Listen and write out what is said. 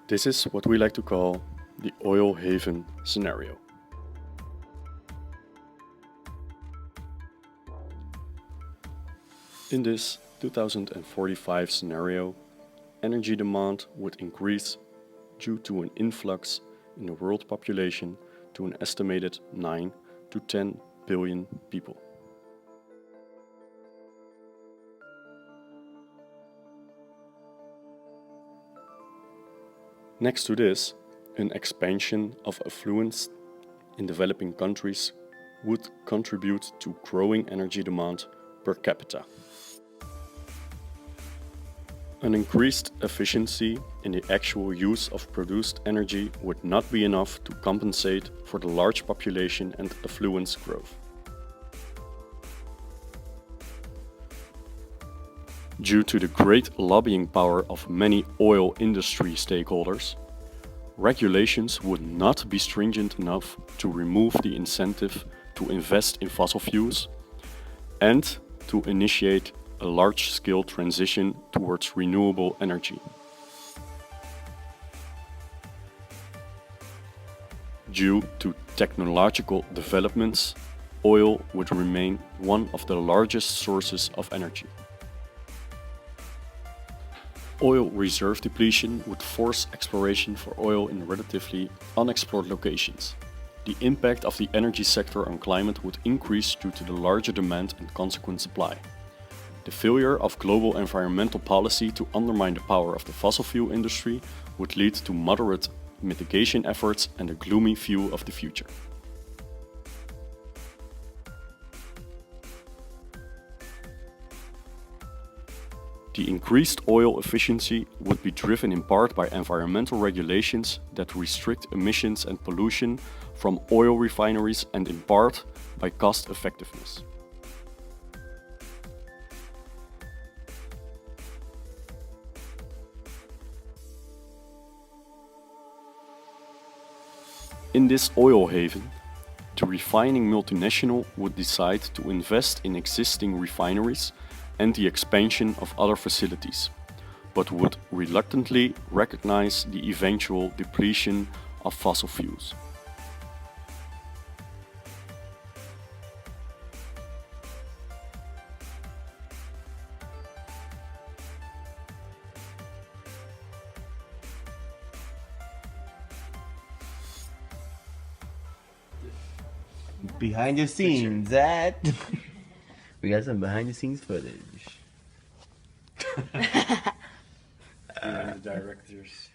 This is what we like to call the oil haven scenario. In this 2045 scenario, energy demand would increase due to an influx in the world population to an estimated 9 to 10 billion people. Next to this, an expansion of affluence in developing countries would contribute to growing energy demand per capita. An increased efficiency in the actual use of produced energy would not be enough to compensate for the large population and affluence growth. Due to the great lobbying power of many oil industry stakeholders, regulations would not be stringent enough to remove the incentive to invest in fossil fuels and to initiate a large-scale transition towards renewable energy. Due to technological developments, oil would remain one of the largest sources of energy. Oil reserve depletion would force exploration for oil in relatively unexplored locations. The impact of the energy sector on climate would increase due to the larger demand and consequent supply. The failure of global environmental policy to undermine the power of the fossil fuel industry would lead to moderate mitigation efforts and a gloomy view of the future. The increased oil efficiency would be driven in part by environmental regulations that restrict emissions and pollution from oil refineries and in part by cost effectiveness. In this oil haven, the refining multinational would decide to invest in existing refineries and the expansion of other facilities, but would reluctantly recognize the eventual depletion of fossil fuels. Behind the scenes at we got some behind the scenes footage. The directors.